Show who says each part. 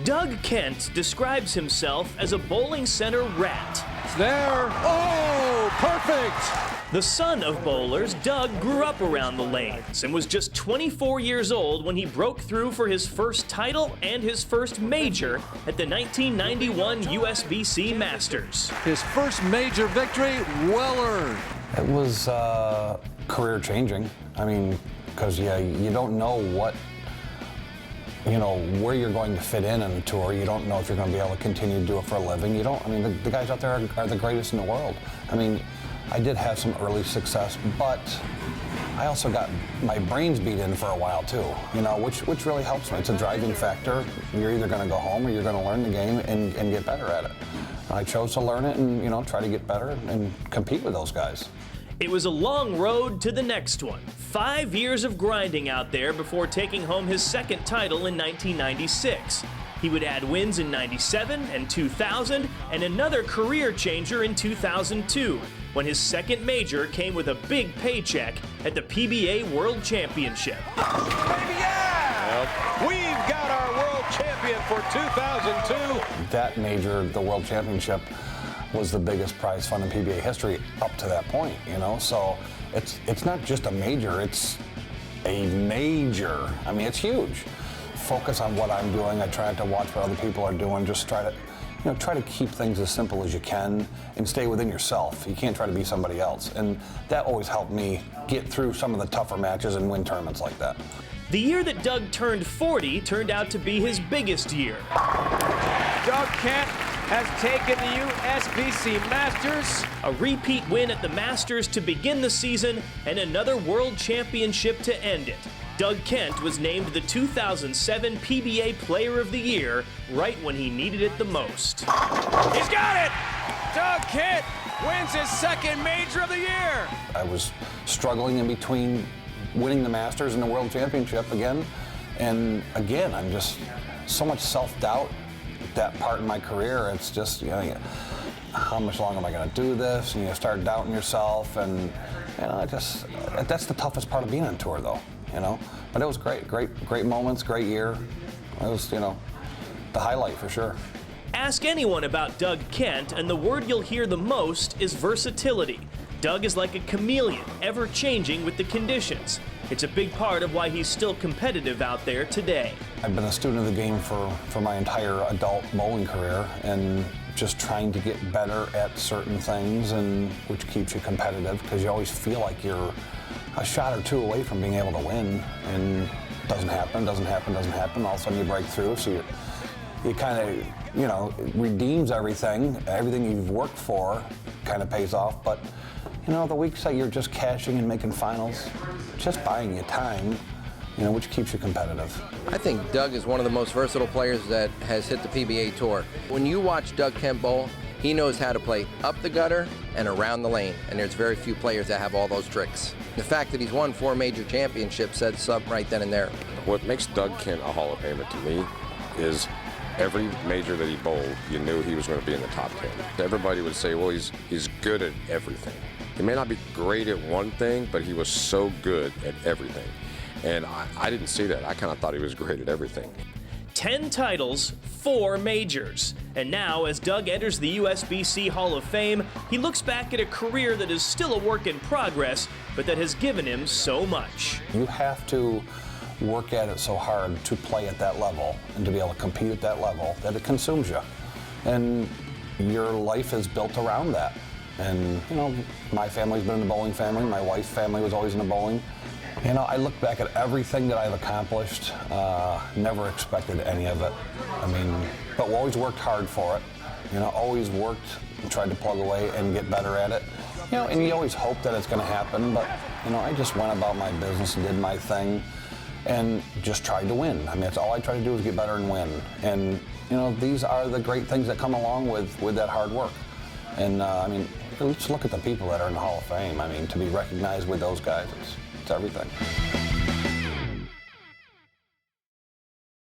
Speaker 1: Doug Kent describes himself as a bowling center rat.
Speaker 2: It's there. Oh, perfect.
Speaker 1: The son of bowlers, Doug grew up around the lanes and was just 24 years old when he broke through for his first title and his first major at the 1991 USBC Masters.
Speaker 2: His first major victory, well earned.
Speaker 3: It was career changing. I mean, because you don't know where you're going to fit in a tour. You don't know if you're going to be able to continue to do it for a living. The guys out there are the greatest in the world. I mean, I did have some early success, but I also got my brains beat in for a while too, which really helps me. It's a driving factor. You're either going to go home or you're going to learn the game and get better at it. I chose to learn it and, try to get better and compete with those guys.
Speaker 1: It was a long road to the next one. 5 years of grinding out there before taking home his second title in 1996. He would add wins in 97 and 2000 and another career changer in 2002 when his second major came with a big paycheck at the PBA World Championship.
Speaker 4: Baby, yeah! We've got our world champion for 2002.
Speaker 3: That major, the World Championship, was the biggest prize fund in PBA history up to that point, So it's not just a major, it's a major. I mean, it's huge. Focus on what I'm doing. I try to watch what other people are doing. Just try to keep things as simple as you can and stay within yourself. You can't try to be somebody else. And that always helped me get through some of the tougher matches and win tournaments like that.
Speaker 1: The year that Doug turned 40 turned out to be his biggest year.
Speaker 4: Doug Kent has taken the USBC Masters.
Speaker 1: A repeat win at the Masters to begin the season and another World Championship to end it. Doug Kent was named the 2007 PBA Player of the Year right when he needed it the most.
Speaker 4: He's got it! Doug Kent wins his second major of the year.
Speaker 3: I was struggling in between winning the Masters and the World Championship again. And again, I'm just so much self-doubt that part in my career. It's just, how much longer am I going to do this? And you start doubting yourself. And, that's the toughest part of being on tour, though. But it was great moments, great year. It was, the highlight for sure.
Speaker 1: Ask anyone about Doug Kent, and the word you'll hear the most is versatility. Doug is like a chameleon, ever changing with the conditions. It's a big part of why he's still competitive out there today.
Speaker 3: I've been a student of the game for my entire adult bowling career, and just trying to get better at certain things, and which keeps you competitive because you always feel like you're a shot or two away from being able to win, and doesn't happen. All of a sudden you break through, so you kind of, it redeems everything you've worked for kind of pays off. But, the weeks that you're just cashing and making finals, just buying you time, which keeps you competitive.
Speaker 5: I think Doug is one of the most versatile players that has hit the PBA Tour. When you watch Doug Kent bowl, he knows how to play up the gutter and around the lane, and there's very few players that have all those tricks. The fact that he's won 4 major championships said something right then and there.
Speaker 6: What makes Doug Kent a Hall of Famer to me is every major that he bowled, you knew he was going to be in the top 10. Everybody would say, well, he's good at everything. He may not be great at one thing, but he was so good at everything. And I didn't see that. I kind of thought he was great at everything.
Speaker 1: 10 titles, 4 majors. And now, as Doug enters the USBC Hall of Fame, he looks back at a career that is still a work in progress, but that has given him so much.
Speaker 3: You have to work at it so hard to play at that level and to be able to compete at that level that it consumes you. And your life is built around that. And, my family's been in the bowling family. My wife's family was always in the bowling. I look back at everything that I've accomplished, never expected any of it. But we always worked hard for it. Always worked and tried to plug away and get better at it. And you always hope that it's going to happen, but, I just went about my business and did my thing and just tried to win. That's all I try to do is get better and win. And, these are the great things that come along with that hard work. And, let's look at the people that are in the Hall of Fame. To be recognized with those guys, it's everything.